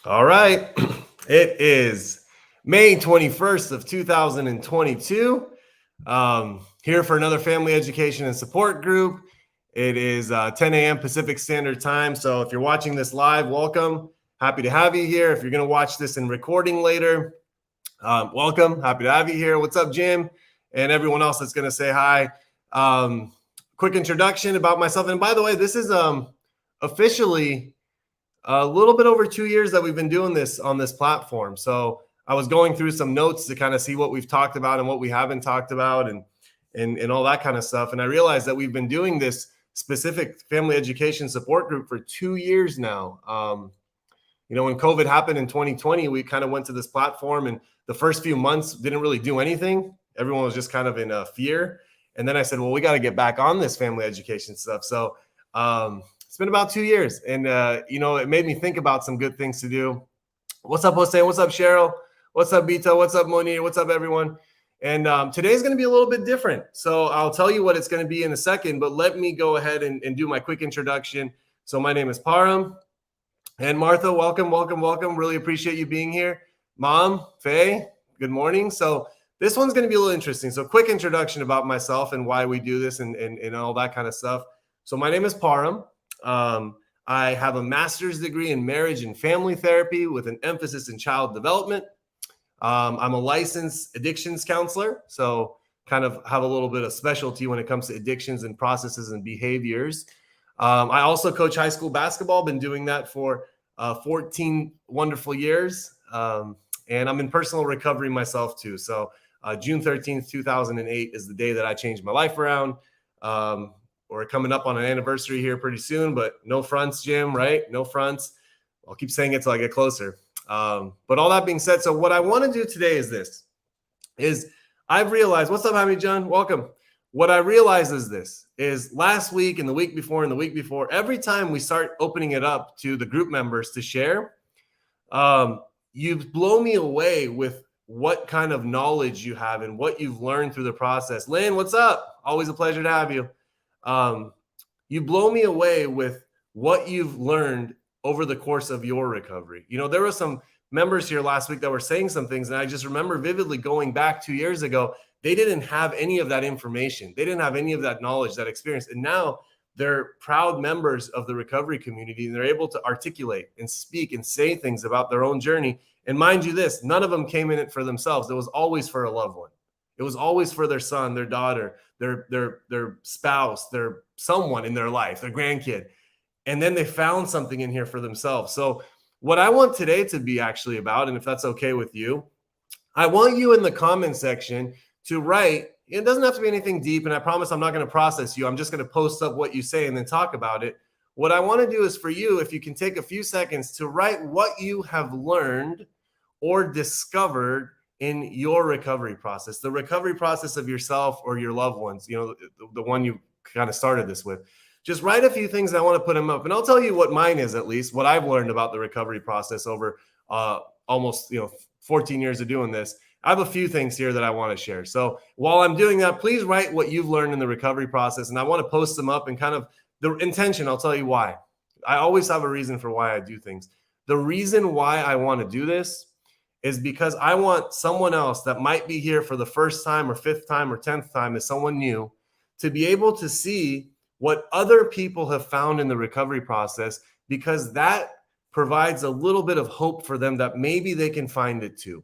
All right. It is May 21st of 2022. Here for another family education and support group. It is 10 a.m. Pacific Standard Time. So if you're watching this live, welcome. Happy to have you here. If you're going to watch this in recording later, welcome. Happy to have you here. What's up, Jim? And everyone else that's going to say hi. Quick introduction about myself. And by the way, this is officially a little bit over 2 years that we've been doing this on this platform. So I was going through some notes to kind of see what we've talked about and what we haven't talked about and all that kind of stuff. And I realized that we've been doing this specific family education support group for 2 years now. When COVID happened in 2020, we kind of went to this platform, and the first few months didn't really do anything. Everyone was just kind of in fear. And then I said, well, we got to get back on this family education stuff. So it's been about 2 years, and it made me think about some good things to do. What's up, Jose? What's up, Cheryl? What's up, Bito? What's up, Monir? What's up, everyone? And today's going to be a little bit different. So I'll tell you what it's going to be in a second, but let me go ahead and do my quick introduction. So my name is Param, and Martha, welcome. Really appreciate you being here. Mom, Faye, good morning. So this one's going to be a little interesting. So quick introduction about myself and why we do this and all that kind of stuff. So my name is Param. I have a master's degree in marriage and family therapy with an emphasis in child development. I'm a licensed addictions counselor, so kind of have a little bit of specialty when it comes to addictions and processes and behaviors. I also coach high school basketball, been doing that for 14 wonderful years. And I'm in personal recovery myself too. So June 13th, 2008 is the day that I changed my life around. We're coming up on an anniversary here pretty soon, but no fronts, Jim, right? No fronts. I'll keep saying it till I get closer. But all that being said, so what I want to do today is I've realized, what's up, Hamid John? Welcome. What I realized is last week and the week before, every time we start opening it up to the group members to share, you blow me away with what kind of knowledge you have and what you've learned through the process. Lynn, what's up? Always a pleasure to have you. You blow me away with what you've learned over the course of your recovery. There were some members here last week that were saying some things, and I just remember vividly going back 2 years ago, they didn't have any of that information. They didn't have any of that knowledge, that experience. And now they're proud members of the recovery community, and they're able to articulate and speak and say things about their own journey. And mind you this, none of them came in it for themselves. It was always for a loved one. It was always for their son, their daughter, their spouse, their someone in their life, their grandkid. And then they found something in here for themselves. So what I want today to be actually about, and if that's okay with you, I want you in the comment section to write. It doesn't have to be anything deep, and I promise I'm not going to process you. I'm just going to post up what you say and then talk about it. What I want to do is for you, if you can take a few seconds to write what you have learned or discovered in your recovery process, the recovery process of yourself or your loved ones, the one you kind of started this with. Just write a few things. I want to put them up, and I'll tell you what mine is, at least what I've learned about the recovery process over almost 14 years of doing this. I have a few things here that I want to share. So while I'm doing that, please write what you've learned in the recovery process, and I want to post them up and kind of the intention. I'll tell you why. I always have a reason for why I do things. The reason why I want to do this is because I want someone else that might be here for the first time or fifth time or 10th time as someone new to be able to see what other people have found in the recovery process, because that provides a little bit of hope for them that maybe they can find it too.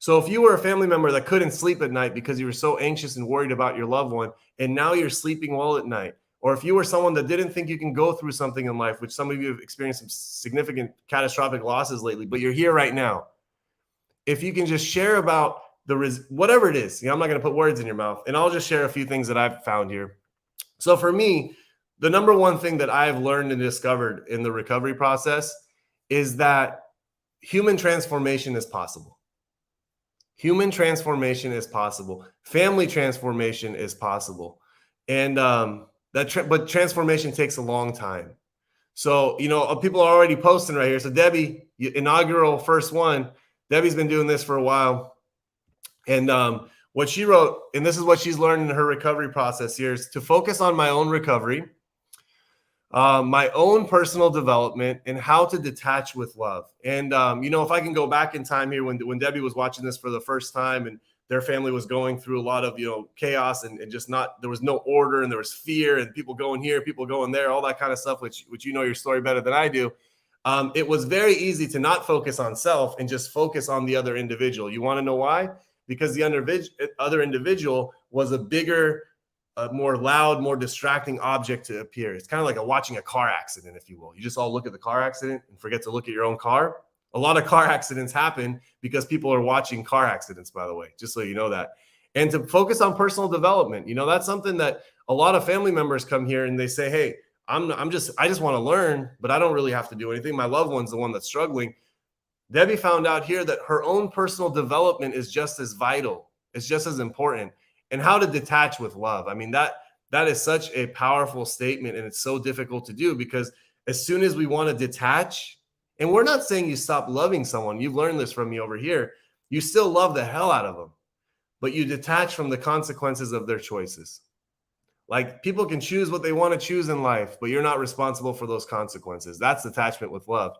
So if you were a family member that couldn't sleep at night because you were so anxious and worried about your loved one, and now you're sleeping well at night, or if you were someone that didn't think you can go through something in life, which some of you have experienced some significant catastrophic losses lately, but you're here right now. If you can just share about whatever it is, I'm not going to put words in your mouth, and I'll just share a few things that I've found here. So for me, the number one thing that I've learned and discovered in the recovery process is that human transformation is possible. Human transformation is possible. Family transformation is possible. And but transformation takes a long time. So, people are already posting right here. So Debbie, inaugural first one, Debbie's been doing this for a while. And what she wrote, and this is what she's learned in her recovery process here, is to focus on my own recovery. my own personal development and how to detach with love. And, if I can go back in time here when Debbie was watching this for the first time and their family was going through a lot of, chaos and just there was no order and there was fear and people going here, people going there, all that kind of stuff, which your story better than I do. It was very easy to not focus on self and just focus on the other individual. You want to know why? Because the other individual was a bigger, more loud, more distracting object to appear. It's kind of like watching a car accident, if you will. You just all look at the car accident and forget to look at your own car. A lot of car accidents happen because people are watching car accidents, by the way, just so you know that. And to focus on personal development, that's something that a lot of family members come here and they say, hey, I just want to learn, but I don't really have to do anything. My loved one's the one that's struggling. Debbie found out here that her own personal development is just as vital. It's just as important. And how to detach with love. I mean, that is such a powerful statement, and it's so difficult to do because as soon as we want to detach, and we're not saying you stop loving someone. You've learned this from me over here. You still love the hell out of them, but you detach from the consequences of their choices. Like, people can choose what they want to choose in life, but you're not responsible for those consequences. That's detachment with love.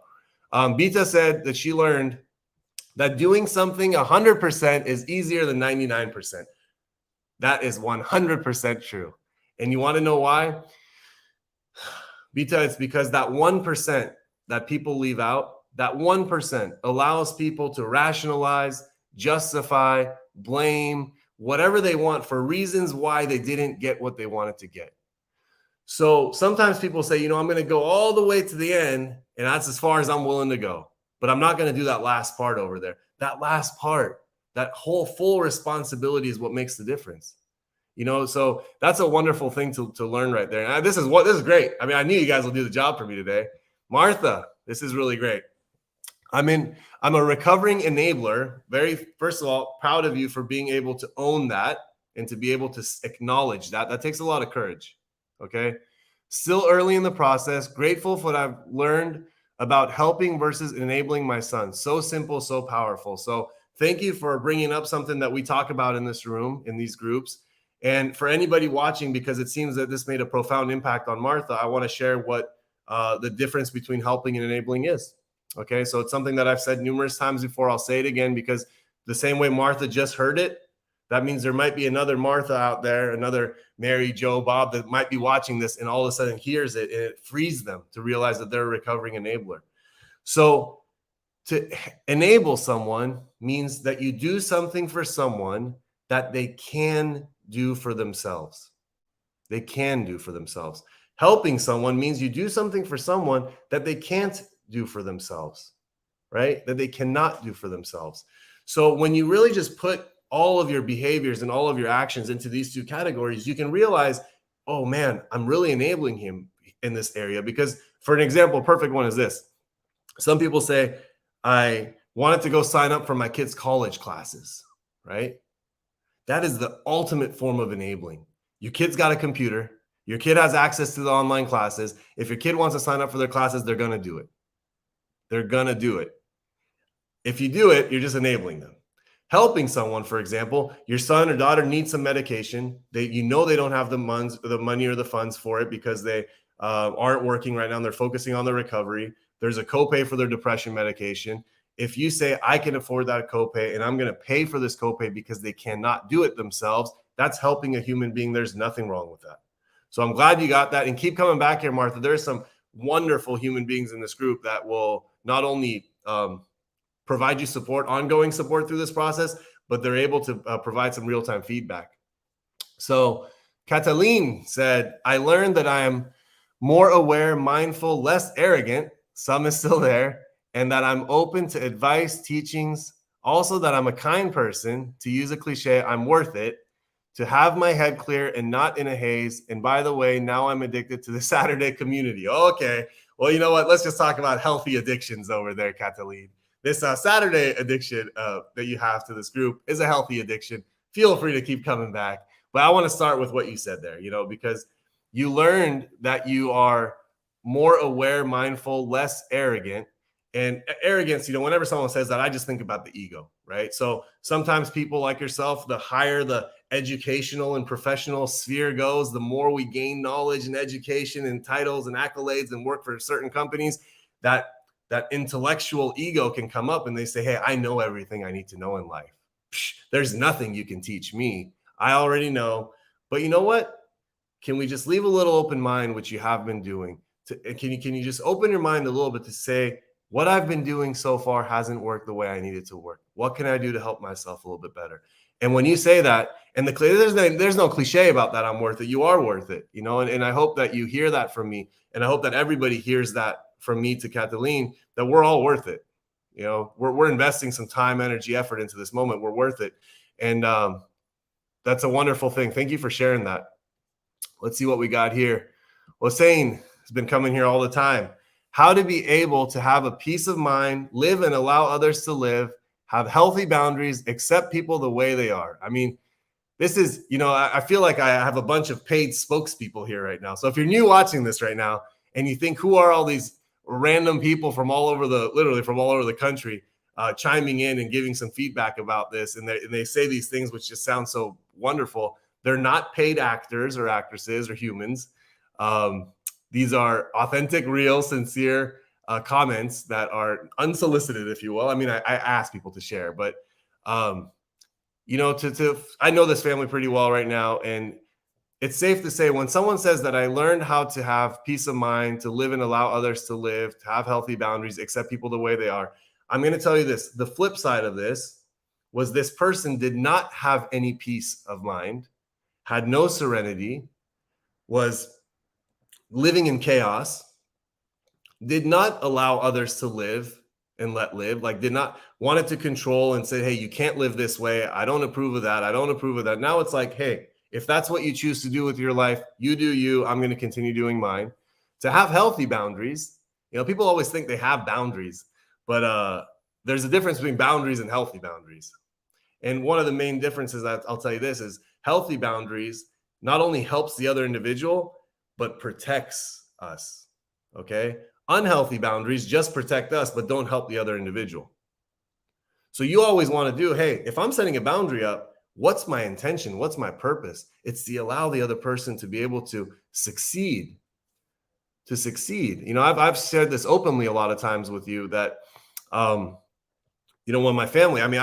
Bita said that she learned that doing something 100% is easier than 99%. That is 100% true. And you want to know why? Bita, it's because that 1% that people leave out, that 1% allows people to rationalize, justify, blame, whatever they want for reasons why they didn't get what they wanted to get. So sometimes people say, I'm going to go all the way to the end, and that's as far as I'm willing to go. But I'm not going to do that last part over there. That last part, that whole full responsibility is what makes the difference. So that's a wonderful thing to learn right there. And this is great. I mean, I knew you guys will do the job for me today. Martha, this is really great. I'm a recovering enabler. First of all, proud of you for being able to own that and to be able to acknowledge that. That takes a lot of courage. Okay. Still early in the process. Grateful for what I've learned about helping versus enabling my son. So simple, so powerful. So thank you for bringing up something that we talk about in this room, in these groups. And for anybody watching, because it seems that this made a profound impact on Martha, I want to share what the difference between helping and enabling is. Okay, so it's something that I've said numerous times before. I'll say it again because the same way Martha just heard it, that means there might be another Martha out there, another Mary, Joe, Bob that might be watching this and all of a sudden hears it and it frees them to realize that they're a recovering enabler. So to enable someone means that you do something for someone that they can do for themselves. They can do for themselves. Helping someone means you do something for someone that they can't do for themselves, right? That they cannot do for themselves. So when you really just put all of your behaviors and all of your actions into these two categories, you can realize, oh man, I'm really enabling him in this area. Because for an example, a perfect one is this. Some people say, I wanted to go sign up for my kids' college classes, right? That is the ultimate form of enabling. Your kid's got a computer. Your kid has access to the online classes. If your kid wants to sign up for their classes, they're going to do it. They're going to do it. If you do it, you're just enabling them. Helping someone, for example, your son or daughter needs some medication. They don't have the money or the funds for it because they aren't working right now and they're focusing on their recovery. There's a copay for their depression medication. If you say, I can afford that copay and I'm going to pay for this copay because they cannot do it themselves, that's helping a human being. There's nothing wrong with that. So I'm glad you got that. And keep coming back here, Martha. There's some wonderful human beings in this group that will not only provide you support, ongoing support through this process, but they're able to provide some real-time feedback. So Cataline said, I learned that I am more aware, mindful, less arrogant. Some is still there. And that I'm open to advice, teachings. Also that I'm a kind person. To use a cliche, I'm worth it. To have my head clear and not in a haze. And by the way, now I'm addicted to the Saturday community. Okay. Well, you know what? Let's just talk about healthy addictions over there, Cataline. This Saturday addiction that you have to this group is a healthy addiction. Feel free to keep coming back. But I want to start with what you said there, because you learned that you are more aware, mindful, less arrogant. And arrogance, whenever someone says that, I just think about the ego, right? So sometimes people like yourself, the higher the educational and professional sphere goes, the more we gain knowledge and education and titles and accolades and work for certain companies, that intellectual ego can come up and they say, hey, I know everything I need to know in life. Psh, there's nothing you can teach me. I already know. But you know what? Can we just leave a little open mind, which you have been doing? Can you just open your mind a little bit to say, what I've been doing so far hasn't worked the way I need it to work. What can I do to help myself a little bit better? And when you say that, and there's no cliche about that, I'm worth it. You are worth it, you know. And I hope that you hear that from me, and I hope that everybody hears that from me to Kathleen, that we're all worth it. You know, we're investing some time, energy, effort into this moment. We're worth it, and that's a wonderful thing. Thank you for sharing that. Let's see what we got here. Hossein has been coming here all the time. How to be able to have a peace of mind, live and allow others to live, have healthy boundaries, accept people the way they are. I mean, this is, you know, I feel like I have a bunch of paid spokespeople here right now. So if you're new watching this right now and you think, who are all these random people from literally from all over the country chiming in and giving some feedback about this, and they say these things which just sound so wonderful. They're not paid actors or actresses or humans. These are authentic, real, sincere comments that are unsolicited, if you will. I mean, I ask people to share, but you know, I know this family pretty well right now, and it's safe to say when someone says that I learned how to have peace of mind, to live and allow others to live, to have healthy boundaries, accept people the way they are. I'm going to tell you this. The flip side of this was this person did not have any peace of mind, had no serenity, was living in chaos, did not allow others to live and let live, like did not wanted to control and say, hey, you can't live this way. I don't approve of that. I don't approve of that. Now it's like, hey, if that's what you choose to do with your life, you do you. I'm going to continue doing mine. To have healthy boundaries, you know, people always think they have boundaries, but there's a difference between boundaries and healthy boundaries. And one of the main differences, I'll tell you this, is healthy boundaries not only helps the other individual, but protects us, okay? Unhealthy boundaries just protect us, but don't help the other individual. So you always want to do, hey, if I'm setting a boundary up, what's my intention? What's my purpose? It's to allow the other person to be able to succeed. You know, I've shared this openly a lot of times with you that, you know, when my family, I mean,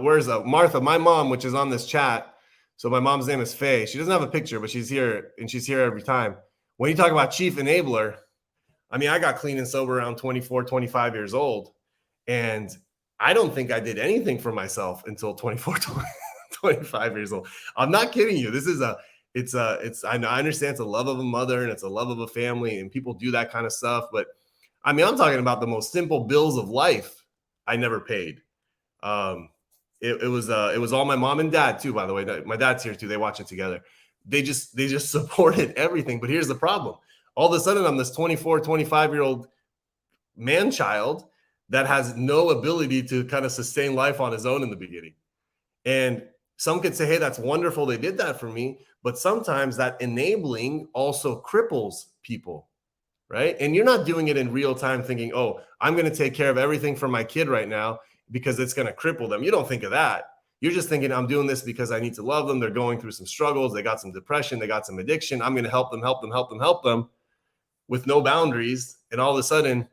where's Martha, my mom, which is on this chat. So my mom's name is Faye. She doesn't have a picture, but she's here, and she's here every time. When you talk about chief enabler, I mean, I got clean and sober around 24, 25 years old. And I don't think I did anything for myself until 24, 25 years old. I'm not kidding you. This is I understand it's a love of a mother and it's a love of a family, and people do that kind of stuff. But I mean, I'm talking about the most simple bills of life I never paid. It was all my mom and dad too, by the way. My dad's here too. They watch it together. They just supported everything. But here's the problem. All of a sudden, I'm this 24, 25-year-old man child that has no ability to kind of sustain life on his own in the beginning. And some could say, hey, that's wonderful. They did that for me. But sometimes that enabling also cripples people, right? And you're not doing it in real time thinking, oh, I'm going to take care of everything for my kid right now because it's going to cripple them. You don't think of that. You're just thinking, I'm doing this because I need to love them. They're going through some struggles. They got some depression. They got some addiction. I'm going to help them with no boundaries. And all of a sudden,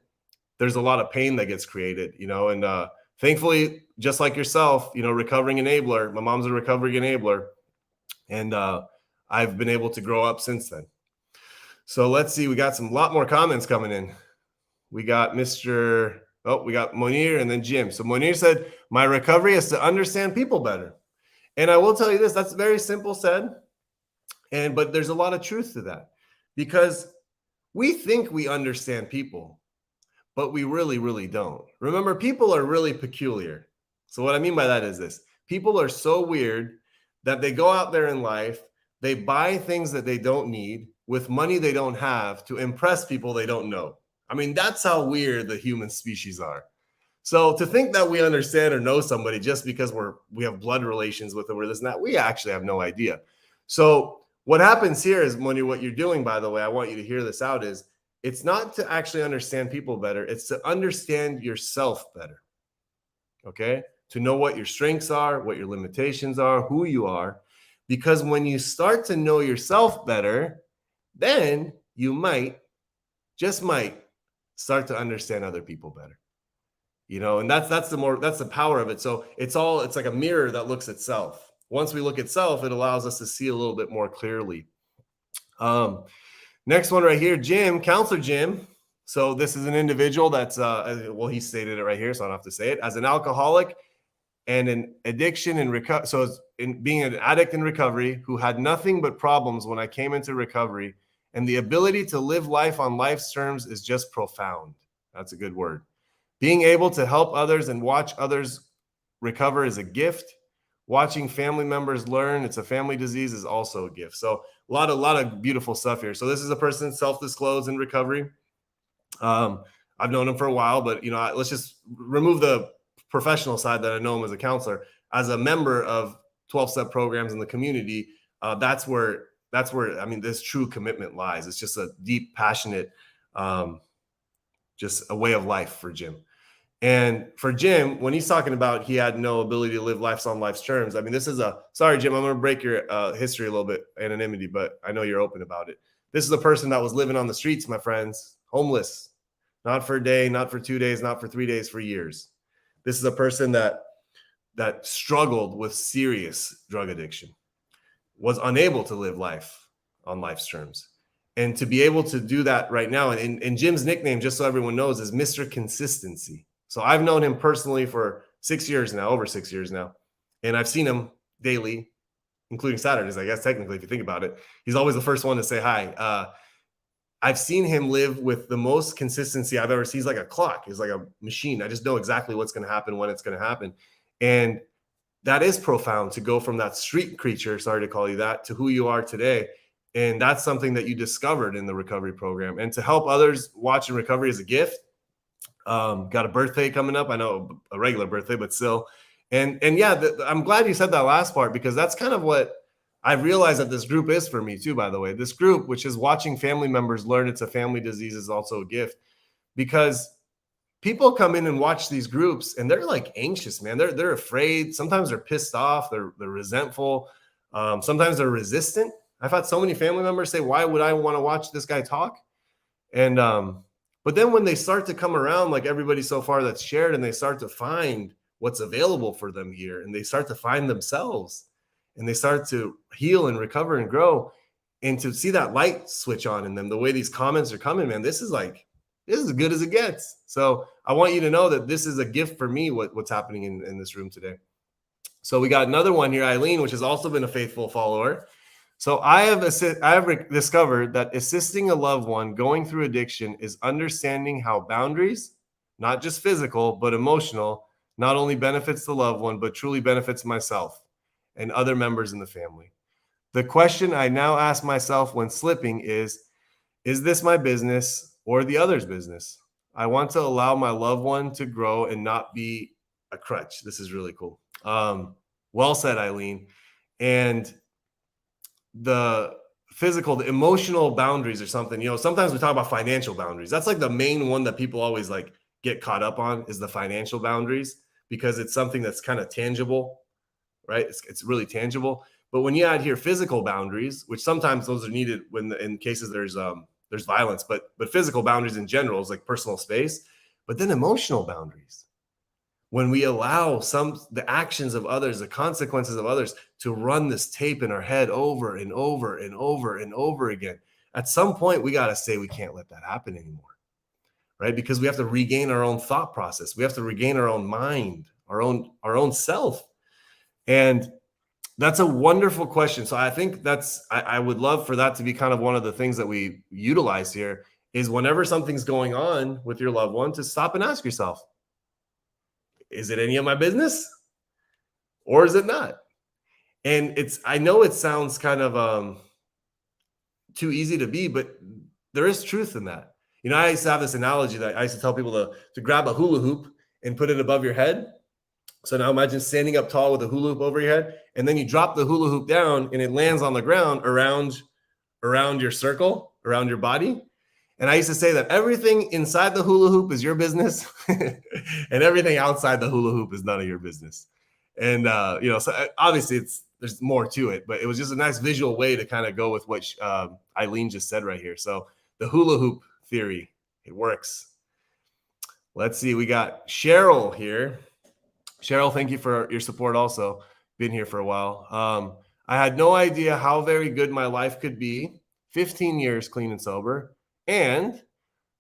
there's a lot of pain that gets created, you know, and thankfully, just like yourself, you know, recovering enabler, my mom's a recovering enabler, and I've been able to grow up since then. So let's see, we got a lot more comments coming in. We got we got Monir and then Jim. So Monir said, my recovery is to understand people better. And I will tell you this, that's very simple said, but there's a lot of truth to that, because we think we understand people, but we really, really don't. Remember, people are really peculiar. So what I mean by that is this. People are so weird that they go out there in life, they buy things that they don't need with money they don't have to impress people they don't know. I mean, that's how weird the human species are. So to think that we understand or know somebody just because we have blood relations with them or this and that, we actually have no idea. So what happens here is, Moni, what you're doing, by the way, I want you to hear this out, is it's not to actually understand people better. It's to understand yourself better, okay? To know what your strengths are, what your limitations are, who you are. Because when you start to know yourself better, then you might, just might, start to understand other people better. And that's the power of it. So it's like a mirror that looks at self. Once we look at self, it allows us to see a little bit more clearly. Next one right here, Jim, Counselor Jim. So this is an individual that's he stated it right here, so I don't have to say it. As an alcoholic and an addiction and recovery, so it's being an addict in recovery who had nothing but problems when I came into recovery, and the ability to live life on life's terms is just profound. That's a good word. Being able to help others and watch others recover is a gift. Watching family members learn it's a family disease is also a gift. So a lot of beautiful stuff here. So this is a person self-disclosed in recovery. I've known him for a while, but let's just remove the professional side that I know him as a counselor. As a member of 12-step programs in the community, that's where this true commitment lies. It's just a deep, passionate, just a way of life for Jim. And for Jim, when he's talking about he had no ability to live life on life's terms, this is sorry, Jim, I'm going to break your history a little bit, anonymity, but I know you're open about it. This is a person that was living on the streets, my friends, homeless, not for a day, not for 2 days, not for 3 days, for years. This is a person that struggled with serious drug addiction, was unable to live life on life's terms. And to be able to do that right now, and Jim's nickname, just so everyone knows, is Mr. Consistency. So I've known him personally for over 6 years now. And I've seen him daily, including Saturdays, I guess, technically, if you think about it. He's always the first one to say hi. I've seen him live with the most consistency I've ever seen. He's like a clock. He's like a machine. I just know exactly what's going to happen, when it's going to happen. And that is profound, to go from that street creature, sorry to call you that, to who you are today. And that's something that you discovered in the recovery program. And to help others watch in recovery is a gift. Got a birthday coming up. I know a regular birthday, but still. And yeah, I'm glad you said that last part, because that's kind of what I realized that this group is for me too, by the way. This group, which is watching family members learn it's a family disease, is also a gift, because people come in and watch these groups and they're like anxious, man. They're afraid. Sometimes they're pissed off. They're resentful. Sometimes they're resistant. I've had so many family members say, why would I want to watch this guy talk? And but then when they start to come around, like everybody so far that's shared, and they start to find what's available for them here, and they start to find themselves, and they start to heal and recover and grow, and to see that light switch on in them, the way these comments are coming, man, this is as good as it gets. So I want you to know that this is a gift for me, what's happening in this room today. So we got another one here, Eileen, which has also been a faithful follower. So I have discovered that assisting a loved one going through addiction is understanding how boundaries, not just physical, but emotional, not only benefits the loved one, but truly benefits myself and other members in the family. The question I now ask myself when slipping is this my business or the other's business? I want to allow my loved one to grow and not be a crutch. This is really cool. Well said, Eileen. And the emotional boundaries or something, sometimes we talk about financial boundaries. That's like the main one that people always like get caught up on, is the financial boundaries, because it's something that's kind of tangible, right? It's really tangible. But when you add here physical boundaries, which sometimes those are needed when in cases there's violence, but physical boundaries in general is like personal space. But then emotional boundaries, when we allow the actions of others, the consequences of others, to run this tape in our head over and over and over and over again, at some point we got to say we can't let that happen anymore, right? Because we have to regain our own thought process. We have to regain our own mind, our own self. And that's a wonderful question. So I think I would love for that to be kind of one of the things that we utilize here, is whenever something's going on with your loved one, to stop and ask yourself, is it any of my business or is it not? And I know it sounds kind of too easy to be, but there is truth in that. I used to have this analogy that I used to tell people to grab a hula hoop and put it above your head. So now imagine standing up tall with a hula hoop over your head, and then you drop the hula hoop down and it lands on the ground around your circle, around your body. And I used to say that everything inside the hula hoop is your business and everything outside the hula hoop is none of your business. And, so obviously there's more to it, but it was just a nice visual way to kind of go with what Eileen just said right here. So the hula hoop theory, it works. Let's see. We got Cheryl here. Cheryl, thank you for your support also. Been here for a while. I had no idea how very good my life could be. 15 years clean and sober. And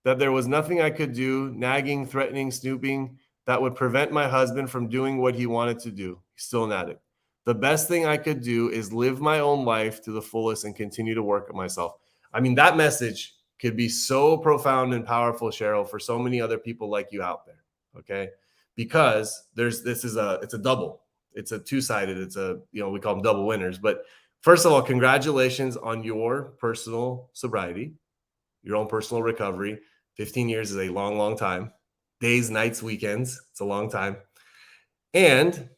that there was nothing I could do, nagging, threatening, snooping, that would prevent my husband from doing what he wanted to do. He's still an addict. The best thing I could do is live my own life to the fullest and continue to work on myself. I mean, that message could be so profound and powerful, Cheryl, for so many other people like you out there. Okay. Because it's a double. It's a two-sided. It's we call them double winners. But first of all, congratulations on your personal sobriety, your own personal recovery. 15 years is a long, long time. Days, nights, weekends. It's a long time. And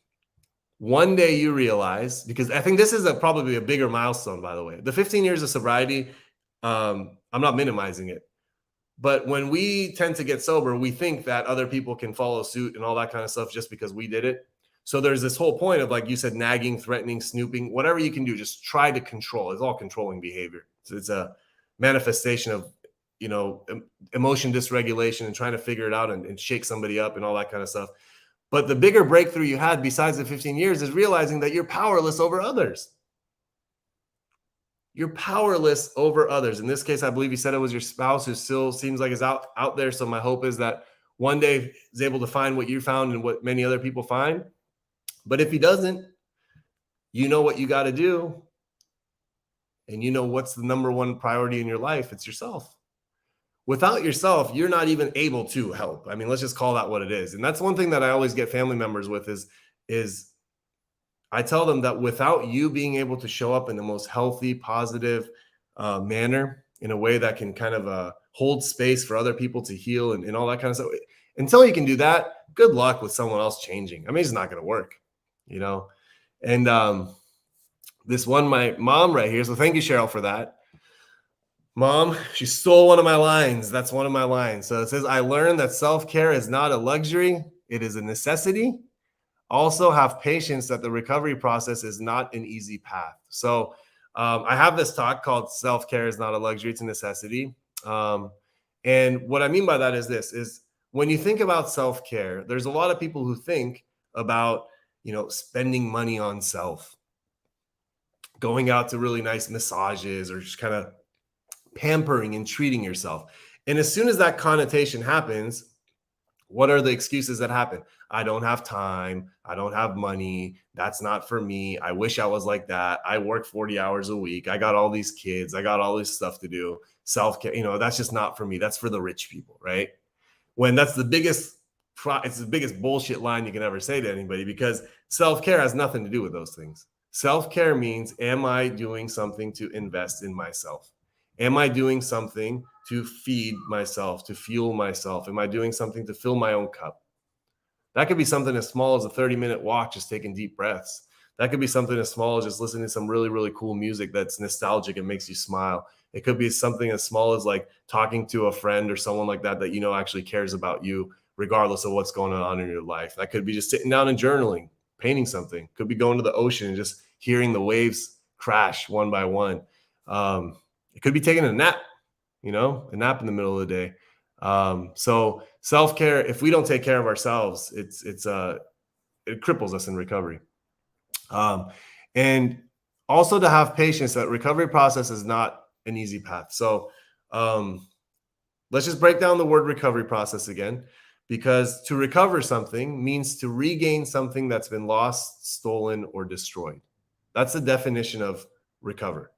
one day you realize, because I think this is probably a bigger milestone, by the way. The 15 years of sobriety, I'm not minimizing it. But when we tend to get sober, we think that other people can follow suit and all that kind of stuff just because we did it. So there's this whole point of, like you said, nagging, threatening, snooping, whatever you can do, just try to control. It's all controlling behavior. So it's a manifestation of, emotion dysregulation and trying to figure it out and shake somebody up and all that kind of stuff. But the bigger breakthrough you had besides the 15 years is realizing that you're powerless over others. You're powerless over others. In this case, I believe you said it was your spouse who still seems like is out there. So my hope is that one day is able to find what you found and what many other people find. But if he doesn't, you know what you got to do. And you know what's the number one priority in your life. It's yourself. Without yourself, you're not even able to help. I mean, let's just call that what it is. And that's one thing that I always get family members with is I tell them that without you being able to show up in the most healthy, positive manner, in a way that can kind of hold space for other people to heal and all that kind of stuff, until you can do that, good luck with someone else changing. I mean, it's not going to work, And this one, my mom right here. So thank you, Cheryl, for that. Mom, she stole one of my lines. That's one of my lines. So it says, I learned that self-care is not a luxury. It is a necessity. Also have patience that the recovery process is not an easy path. So I have this talk called Self-Care is Not a Luxury, It's a Necessity. And what I mean by that is this, is when you think about self-care, there's a lot of people who think about, spending money on self, going out to really nice massages or just kind of pampering and treating yourself. And as soon as that connotation happens, what are the excuses that happen? I don't have time. I don't have money. That's not for me. I wish I was like that. I work 40 hours a week. I got all these kids. I got all this stuff to do. Self-care, that's just not for me. That's for the rich people, right? When that's it's the biggest bullshit line you can ever say to anybody, because self-care has nothing to do with those things. Self-care means, am I doing something to invest in myself? Am I doing something to feed myself, to fuel myself? Am I doing something to fill my own cup? That could be something as small as a 30-minute walk, just taking deep breaths. That could be something as small as just listening to some really, really cool music that's nostalgic and makes you smile. It could be something as small as like talking to a friend or someone like that actually cares about you, regardless of what's going on in your life. That could be just sitting down and journaling, painting something. Could be going to the ocean and just hearing the waves crash one by one. It could be taking a nap, a nap in the middle of the day. So self-care, if we don't take care of ourselves, it cripples us in recovery. And also to have patience, that recovery process is not an easy path. So let's just break down the word recovery process again, because to recover something means to regain something that's been lost, stolen, or destroyed. That's the definition of recover.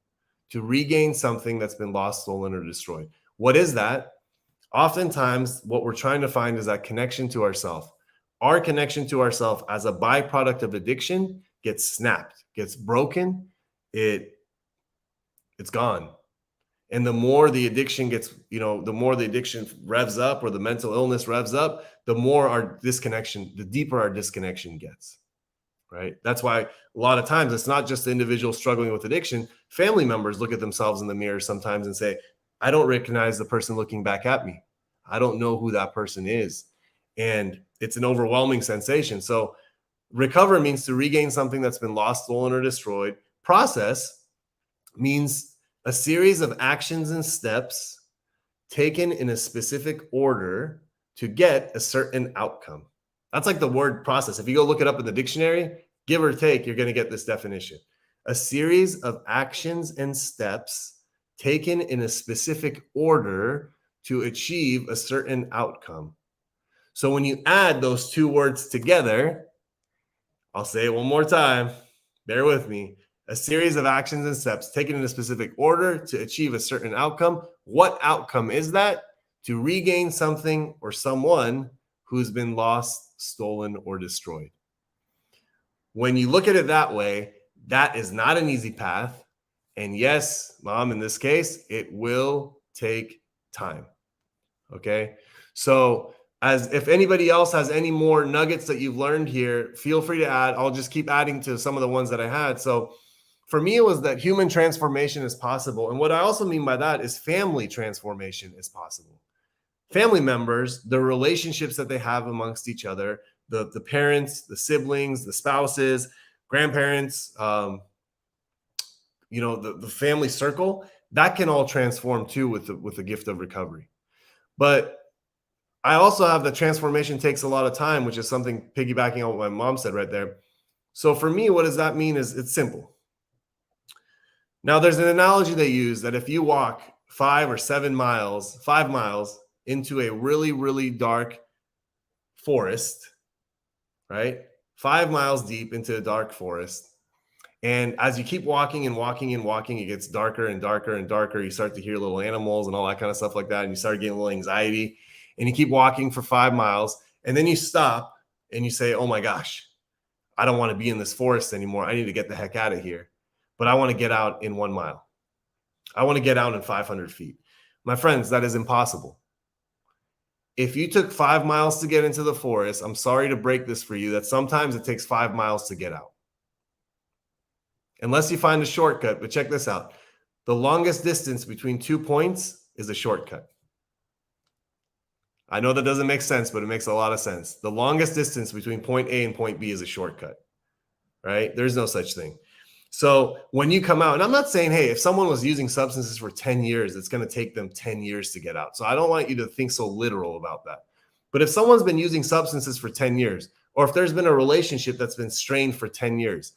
To regain something that's been lost, stolen, or destroyed. What is that? Oftentimes, what we're trying to find is that connection to ourself. Our connection to ourself as a byproduct of addiction gets snapped, gets broken, it's gone. And the more the addiction gets, the more the addiction revs up or the mental illness revs up, the more our disconnection, the deeper our disconnection gets. Right. That's why a lot of times it's not just the individual struggling with addiction. Family members look at themselves in the mirror sometimes and say, I don't recognize the person looking back at me. I don't know who that person is. And it's an overwhelming sensation. So Recover means to regain something that's been lost, stolen, or destroyed. Process means a series of actions and steps taken in a specific order to get a certain outcome. That's like the word process. If you go look it up in the dictionary, give or take, you're going to get this definition. A series of actions and steps taken in a specific order to achieve a certain outcome. So when you add those two words together, I'll say it one more time. Bear with me. A series of actions and steps taken in a specific order to achieve a certain outcome. What outcome is that? To regain something or someone who's been lost, stolen, or destroyed. When you look at it that way, that is not an easy path. And yes, Mom, in this case, it will take time. Okay. So as if anybody else has any more nuggets that you've learned here, feel free to add. I'll just keep adding to some of the ones that I had. So for me, it was that human transformation is possible. And what I also mean by that is family transformation is possible. Family members, the relationships that they have amongst each other, the parents, the siblings, the spouses, grandparents, the family circle, that can all transform too with the gift of recovery. But I also have the transformation takes a lot of time, which is something piggybacking on what my mom said right there. So for me, what does that mean is it's simple. Now, there's an analogy they use that if you walk 5 miles into a really, really dark forest, right? 5 miles deep into a dark forest. And as you keep walking and walking and walking, it gets darker and darker and darker. You start to hear little animals and all that kind of stuff like that. And you start getting a little anxiety. And you keep walking for 5 miles. And then you stop and you say, oh my gosh, I don't want to be in this forest anymore. I need to get the heck out of here. But I want to get out in 1 mile. I want to get out in 500 feet. My friends, that is impossible. If you took 5 miles to get into the forest, I'm sorry to break this for you, that sometimes it takes 5 miles to get out. Unless you find a shortcut, but check this out. The longest distance between 2 points is a shortcut. I know that doesn't make sense, but it makes a lot of sense. The longest distance between point A and point B is a shortcut, right? There's no such thing. So when you come out, and I'm not saying, hey, if someone was using substances for 10 years, it's going to take them 10 years to get out. So I don't want you to think so literal about that. But if someone's been using substances for 10 years, or if there's been a relationship that's been strained for 10 years,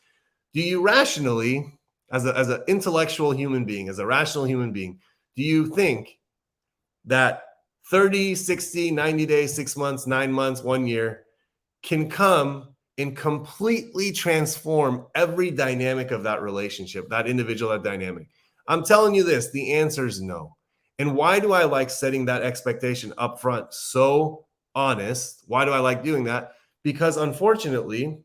do you rationally, as an intellectual human being, as a rational human being, do you think that 30, 60, 90 days, 6 months, 9 months, 1 year can come and completely transform every dynamic of that relationship, that individual, that dynamic? I'm telling you this, the answer is no. And why do I like setting that expectation up front so honest? Why do I like doing that? Because unfortunately,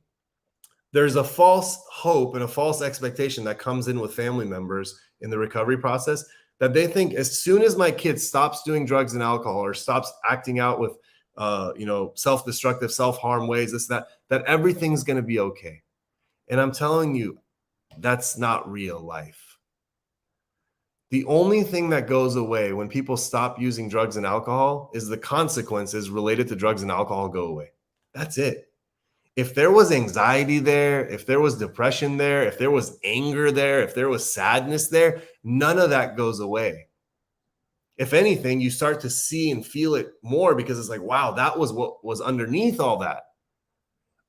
there's a false hope and a false expectation that comes in with family members in the recovery process that they think as soon as my kid stops doing drugs and alcohol or stops acting out with self-destructive, self-harm ways, that everything's going to be okay. And I'm telling you, that's not real life. The only thing that goes away when people stop using drugs and alcohol is the consequences related to drugs and alcohol go away. That's it. If there was anxiety there, if there was depression there, if there was anger there, if there was sadness there, none of that goes away. If anything, you start to see and feel it more because it's like, wow, that was what was underneath all that.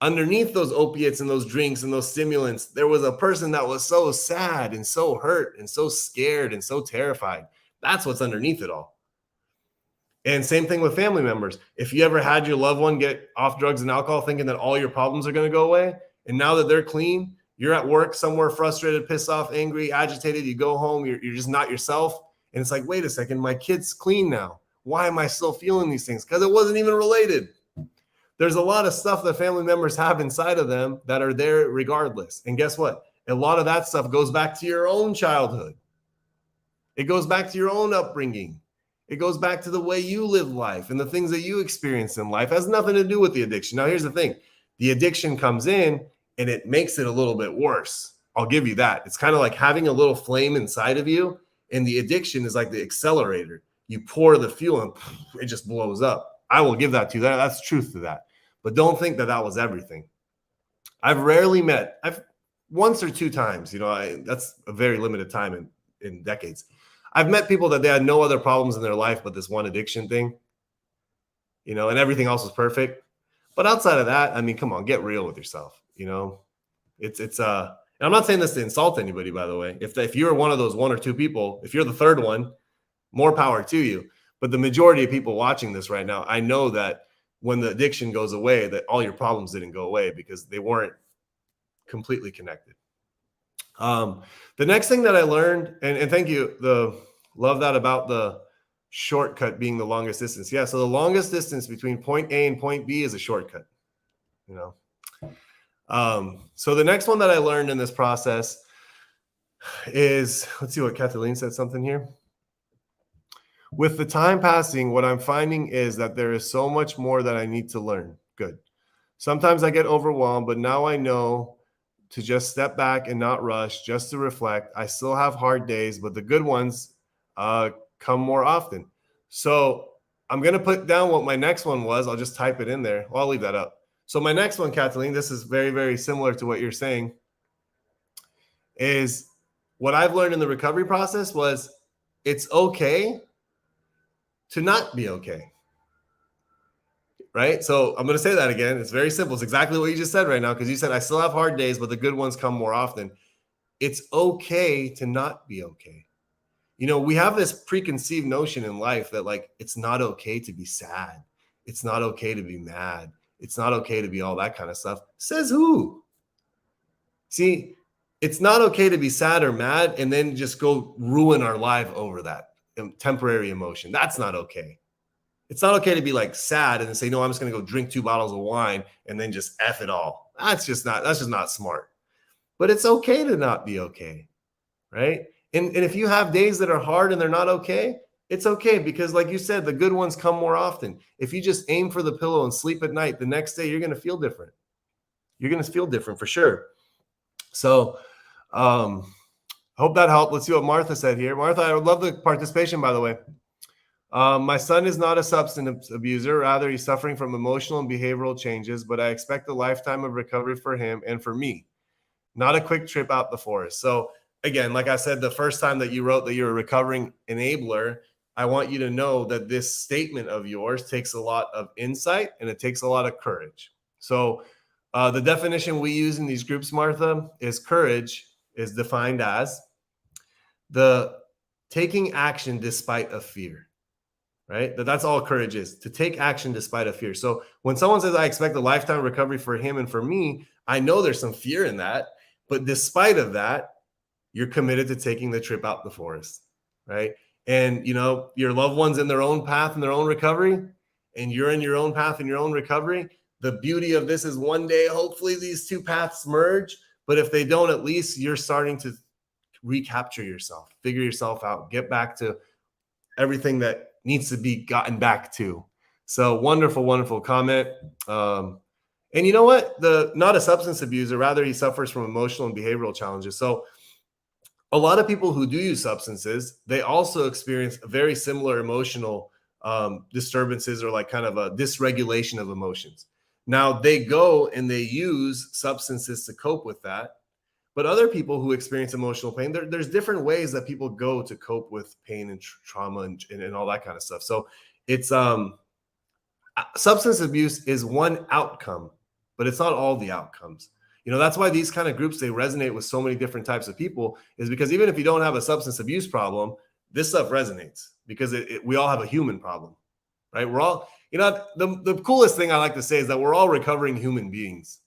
Underneath those opiates and those drinks and those stimulants, there was a person that was so sad and so hurt and so scared and so terrified. That's what's underneath it all. And same thing with family members. If you ever had your loved one get off drugs and alcohol thinking that all your problems are going to go away, and now that they're clean, you're at work somewhere frustrated, pissed off, angry, agitated, you go home, you're just not yourself. And it's like, wait a second, my kid's clean now. Why am I still feeling these things? Because it wasn't even related. There's a lot of stuff that family members have inside of them that are there regardless. And guess what? A lot of that stuff goes back to your own childhood. It goes back to your own upbringing. It goes back to the way you live life and the things that you experience in life. It has nothing to do with the addiction. Now, here's the thing. The addiction comes in and it makes it a little bit worse. I'll give you that. It's kind of like having a little flame inside of you, and the addiction is like the accelerator. You pour the fuel and it just blows up. I will give that to you. That's truth to that. But don't think that that was everything. I've rarely met, I've once or two times, that's a very limited time in decades. I've met people that they had no other problems in their life but this one addiction thing, and everything else was perfect. But outside of that, I mean, come on, get real with yourself. It's and I'm not saying this to insult anybody, by the way. If you're one of those one or two people, if you're the third one, more power to you. But the majority of people watching this right now, I know that when the addiction goes away, that all your problems didn't go away because they weren't completely connected. The next thing that I learned, and thank you, love that about the shortcut being the longest distance. Yeah, so the longest distance between point A and point B is a shortcut. So the next one that I learned in this process is, let's see what Kathleen said something here. With the time passing, what I'm finding is that there is so much more that I need to learn. Good. Sometimes I get overwhelmed, but now I know to just step back and not rush, just to reflect. I still have hard days, but the good ones come more often. So I'm going to put down what my next one was. I'll just type it in there. Well, I'll leave that up. So my next one, Kathleen, this is very, very similar to what you're saying, is what I've learned in the recovery process was it's okay to not be okay. Right? So I'm going to say that again. It's very simple. It's exactly what you just said right now, because you said, I still have hard days, but the good ones come more often. It's okay to not be okay. We have this preconceived notion in life that it's not okay to be sad. It's not okay to be mad. It's not okay to be all that kind of stuff. Says who? See, it's not okay to be sad or mad and then just go ruin our life over that temporary emotion. That's not okay. It's not okay to be sad and then say, no, I'm just going to go drink 2 bottles of wine and then just F it all. That's just not smart. But it's okay to not be okay. Right? And if you have days that are hard and they're not okay, it's okay, because like you said, the good ones come more often. If you just aim for the pillow and sleep at night, the next day you're going to feel different. You're going to feel different for sure. So I hope that helped. Let's see what Martha said here. Martha, I would love the participation, by the way. My son is not a substance abuser. Rather, he's suffering from emotional and behavioral changes, but I expect a lifetime of recovery for him and for me, not a quick trip out the forest. So again, like I said, the first time that you wrote that you're a recovering enabler, I want you to know that this statement of yours takes a lot of insight and it takes a lot of courage. So the definition we use in these groups, Martha, is courage is defined as the taking action despite a fear, right? That's all courage is, to take action despite a fear. So when someone says, I expect a lifetime recovery for him and for me, I know there's some fear in that, but despite of that, you're committed to taking the trip out the forest, right? And, your loved one's in their own path in their own recovery, and you're in your own path in your own recovery. The beauty of this is one day, hopefully these two paths merge, but if they don't, at least you're starting to recapture yourself, figure yourself out, get back to everything that needs to be gotten back to. So wonderful, wonderful comment. And you know what? Not a substance abuser, rather he suffers from emotional and behavioral challenges. So a lot of people who do use substances, they also experience very similar emotional disturbances or kind of a dysregulation of emotions. Now they go and they use substances to cope with that. But other people who experience emotional pain, there's different ways that people go to cope with pain and trauma and all that kind of stuff. So it's substance abuse is one outcome, but it's not all the outcomes. That's why these kind of groups, they resonate with so many different types of people, is because even if you don't have a substance abuse problem, this stuff resonates because we all have a human problem, right? We're all, the coolest thing I like to say is that we're all recovering human beings.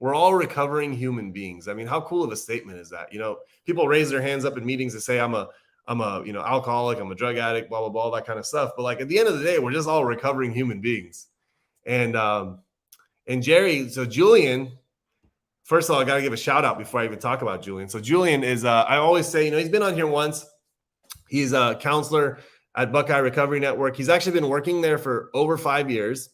We're all recovering human beings. I mean, how cool of a statement is that? People raise their hands up in meetings and say, I'm a alcoholic, I'm a drug addict, blah, blah, blah, that kind of stuff. But at the end of the day, we're just all recovering human beings. And Jerry, so Julian, first of all, I got to give a shout out before I even talk about Julian. So Julian is, I always say, he's been on here once. He's a counselor at Buckeye Recovery Network. He's actually been working there for over 5 years.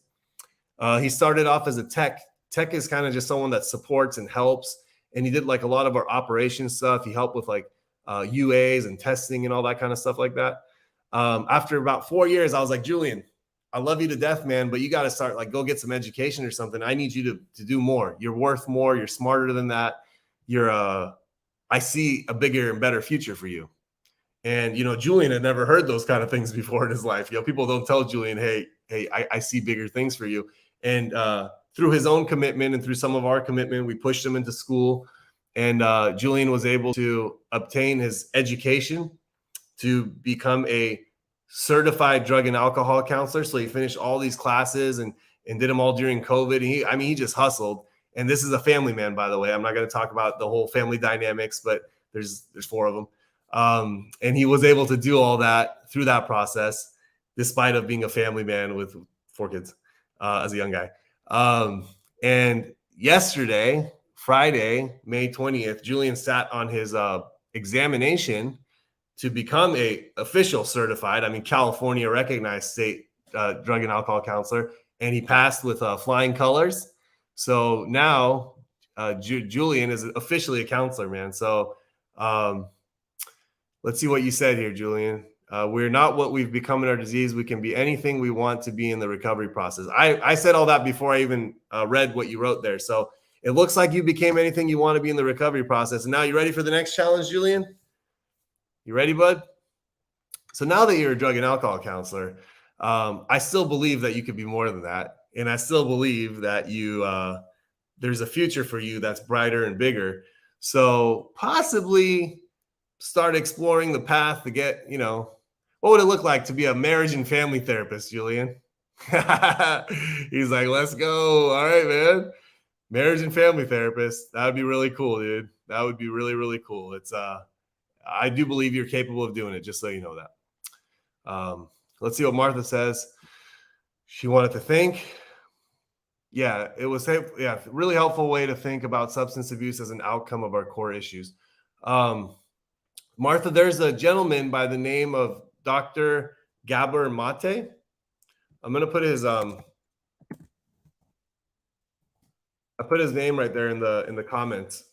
He started off as a tech. Tech is kind of just someone that supports and helps. And he did a lot of our operations stuff. He helped with UAs and testing and all that kind of stuff like that. After about 4 years, I was like, Julian, I love you to death, man, but you got to start, like, go get some education or something. I need you to do more. You're worth more. You're smarter than that. I see a bigger and better future for you. And, Julian had never heard those kind of things before in his life. People don't tell Julian, hey, I see bigger things for you. And through his own commitment and through some of our commitment, we pushed him into school. And Julian was able to obtain his education to become a certified drug and alcohol counselor. So he finished all these classes and did them all during COVID. He just hustled. And this is a family man, by the way. I'm not going to talk about the whole family dynamics, but there's 4 of them. And he was able to do all that through that process, despite of being a family man with 4 kids as a young guy. And yesterday, Friday, May 20th, Julian sat on his examination to become a official certified, California recognized state drug and alcohol counselor, and he passed with flying colors. So now Julian is officially a counselor, man. So let's see what you said here, Julian. We're not what we've become in our disease. We can be anything we want to be in the recovery process. I said all that before I even read what you wrote there. So it looks like you became anything you want to be in the recovery process. And now you ready for the next challenge, Julian? You ready, bud? So now that you're a drug and alcohol counselor, I still believe that you could be more than that. And I still believe that there's a future for you that's brighter and bigger. So possibly start exploring the path to get, what would it look like to be a marriage and family therapist, Julian? He's like, let's go. All right, man. Marriage and family therapist. That would be really cool, dude. That would be really, really cool. I do believe you're capable of doing it, just so you know that. Let's see what Martha says. She wanted to think. Yeah, it was really helpful way to think about substance abuse as an outcome of our core issues. Martha, there's a gentleman by the name of Dr. Gabor Mate. I'm going to put his I put his name right there in the comments.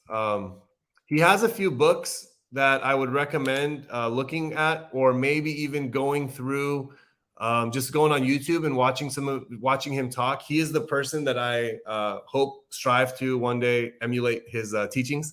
He has a few books that I would recommend looking at, or maybe even going through, just going on YouTube and watching him talk. He is the person that I strive to one day emulate his teachings.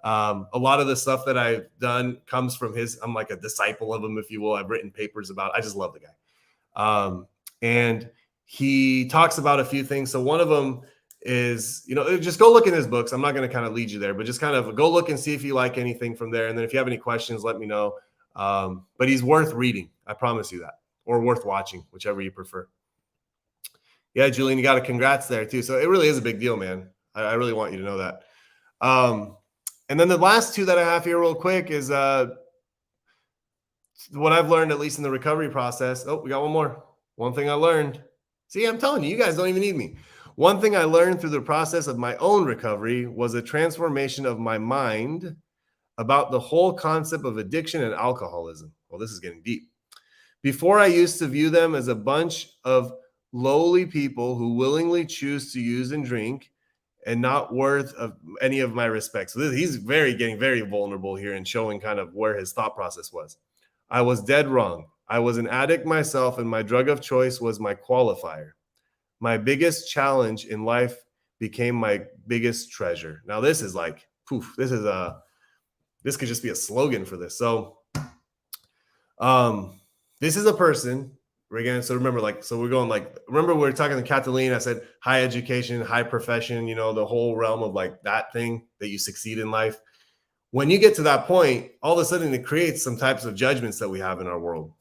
A lot of the stuff that I've done comes from I'm like a disciple of him, if you will. I've written papers about. I just love the guy. And he talks about a few things. So one of them is, just go look in his books. I'm not going to kind of lead you there, but just kind of go look and see if you like anything from there. And then if you have any questions, let me know. But he's worth reading. I promise you that, or worth watching, whichever you prefer. Yeah, Julian, you got a congrats there too. So it really is a big deal, man. I really want you to know that. And then the last 2 that I have here real quick is what I've learned, at least in the recovery process. Oh, we got one more. One thing I learned. See, I'm telling you guys don't even need me. One thing I learned through the process of my own recovery was a transformation of my mind about the whole concept of addiction and alcoholism. Well, this is getting deep. Before, I used to view them as a bunch of lowly people who willingly choose to use and drink and not worth of any of my respect. So he's getting very vulnerable here and showing kind of where his thought process was. I was dead wrong. I was an addict myself, and my drug of choice was my qualifier. My biggest challenge in life became my biggest treasure. Now this is like, poof, this could just be a slogan for this. So this is a person, again, so remember, remember we were talking to Catalina, I said high education, high profession, the whole realm of like that thing that you succeed in life. When you get to that point, all of a sudden it creates some types of judgments that we have in our world.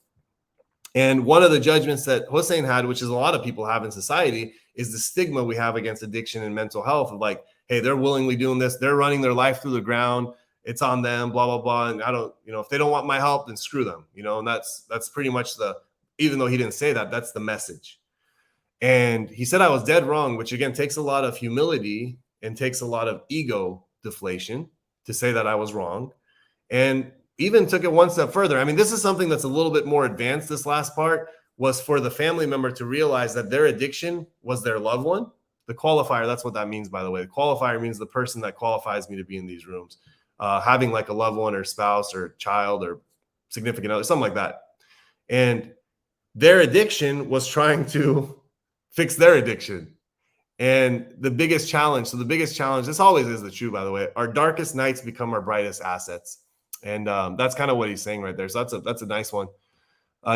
And one of the judgments that Hossein had, which is a lot of people have in society, is the stigma we have against addiction and mental health of like, hey, they're willingly doing this. They're running their life through the ground. It's on them, blah, blah, blah. And I don't, if they don't want my help, then screw them, and that's pretty much even though he didn't say that, that's the message. And he said I was dead wrong, which again takes a lot of humility and takes a lot of ego deflation to say that I was wrong. And even took it one step further. This is something that's a little bit more advanced. This last part was for the family member to realize that their addiction was their loved one. The qualifier, that's what that means, by the way. The qualifier means the person that qualifies me to be in these rooms, having like a loved one or spouse or child or significant other, something like that. And their addiction was trying to fix their addiction. And the biggest challenge, this always is the truth, by the way, our darkest nights become our brightest assets. And that's kind of what he's saying right there. So that's a nice one.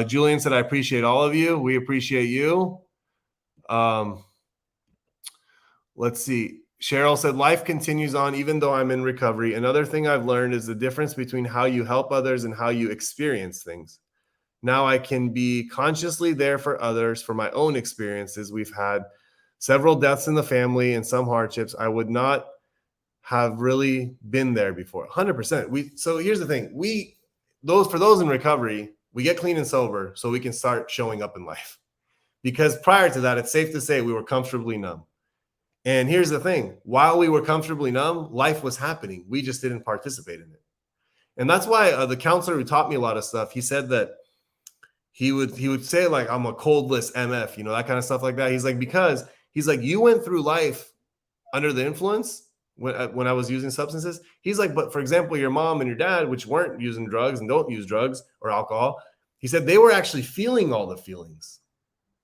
Julian said, I appreciate all of you. We appreciate you. Let's see. Cheryl said, life continues on even though I'm in recovery. Another thing I've learned is the difference between how you help others and how you experience things. Now I can be consciously there for others for my own experiences. We've had several deaths in the family and some hardships. I would not have really been there before. 100%. So here's the thing. For those in recovery, we get clean and sober so we can start showing up in life. Because prior to that, it's safe to say we were comfortably numb. And here's the thing. While we were comfortably numb, life was happening. We just didn't participate in it. And that's why the counselor who taught me a lot of stuff, he said that he would say, like, I'm a coldless MF, that kind of stuff like that. He's like, because he's like, you went through life under the influence when I was using substances. He's like, but for example, your mom and your dad, which weren't using drugs and don't use drugs or alcohol, he said they were actually feeling all the feelings.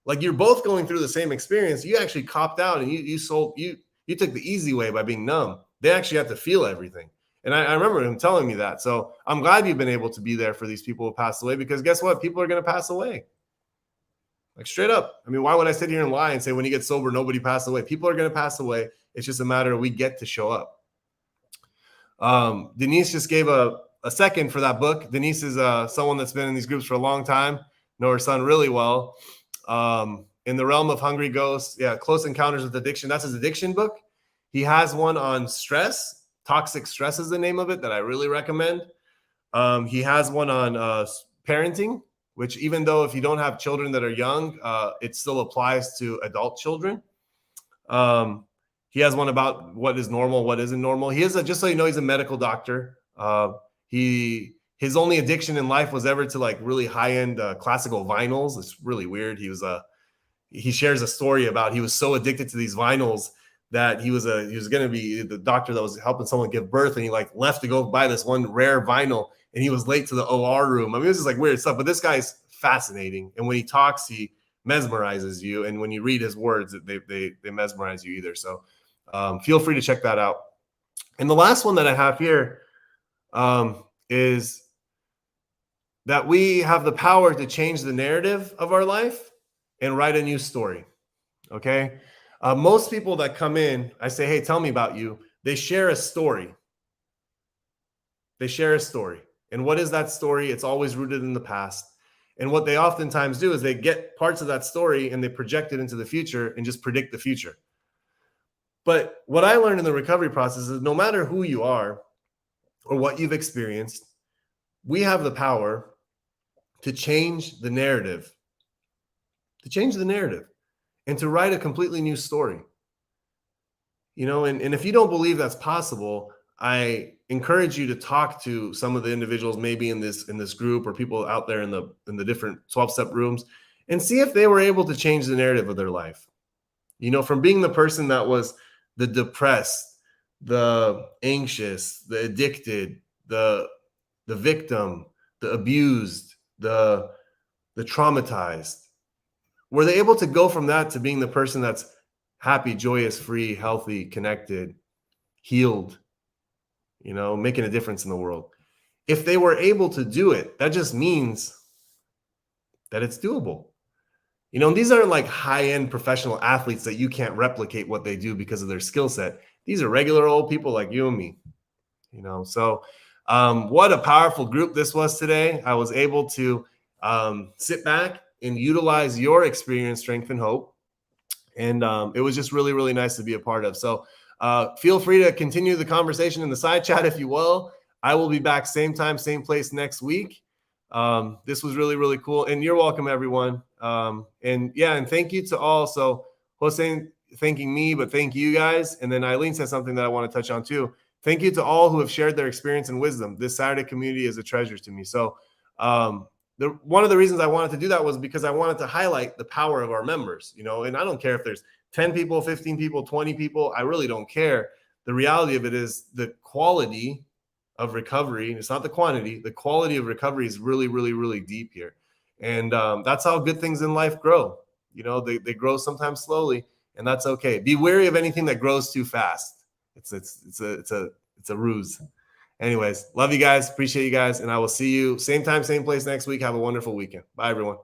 Like, you're both going through the same experience. You actually copped out and you took the easy way by being numb. They actually had to feel everything. And I remember him telling me that. So I'm glad you've been able to be there for these people who passed away, because guess what? People are going to pass away. Like, straight up. I mean, why would I sit here and lie and say when you get sober, nobody passed away? People are going to pass away. It's just a matter of we get to show up. Denise just gave a second for that book. Denise is someone that's been in these groups for a long time. Know her son really well. In the realm of hungry ghosts, Close Encounters with Addiction. That's his addiction book. He has one on stress. Toxic Stress is the name of it that I really recommend. He has one on parenting, which even though if you don't have children that are young, it still applies to adult children. He has one about what is normal, what isn't normal. He is just so you know, he's a medical doctor. His only addiction in life was ever to like really high-end classical vinyls. It's really weird. He shares a story about he was so addicted to these vinyls that he was going to be the doctor that was helping someone give birth, and he like left to go buy this one rare vinyl, and he was late to the OR room. I mean, this is like weird stuff, but this guy's fascinating. And when he talks, he mesmerizes you, and when you read his words, they mesmerize you either. So feel free to check that out. And the last one that I have here is that we have the power to change the narrative of our life and write a new story. Okay. Most people that come in, I say, hey, tell me about you. They share a story. And what is that story? It's always rooted in the past. And what they oftentimes do is they get parts of that story and they project it into the future and just predict the future. But what I learned in the recovery process is no matter who you are or what you've experienced, we have the power to change the narrative. And to write a completely new story. And if you don't believe that's possible, I encourage you to talk to some of the individuals maybe in this group or people out there in the different 12-step rooms and see if they were able to change the narrative of their life. From being the person that was the depressed, the anxious, the addicted, the victim, the abused, the traumatized. Were they able to go from that to being the person that's happy, joyous, free, healthy, connected, healed, making a difference in the world? If they were able to do it, that just means that it's doable. These aren't like high-end professional athletes that you can't replicate what they do because of their skill set. These are regular old people like you and me, So what a powerful group this was today. I was able to sit back and utilize your experience, strength, and hope. And it was just really, really nice to be a part of. So feel free to continue the conversation in the side chat if you will. I will be back same time, same place next week. This was really, really cool. And you're welcome, everyone. And thank you to all. So Hossein thanking me, but thank you guys. And then Eileen said something that I want to touch on too. Thank you to all who have shared their experience and wisdom. This Saturday community is a treasure to me. So one of the reasons I wanted to do that was because I wanted to highlight the power of our members, and I don't care if there's 10 people, 15 people, 20 people. I really don't care. The reality of it is the quality of recovery. It's not the quantity. The quality of recovery is really, really, really deep here. And that's how good things in life grow. You know, they grow sometimes slowly, and that's okay. Be wary of anything that grows too fast. It's a ruse. Anyways, love you guys. Appreciate you guys. And I will see you same time, same place next week. Have a wonderful weekend. Bye, everyone.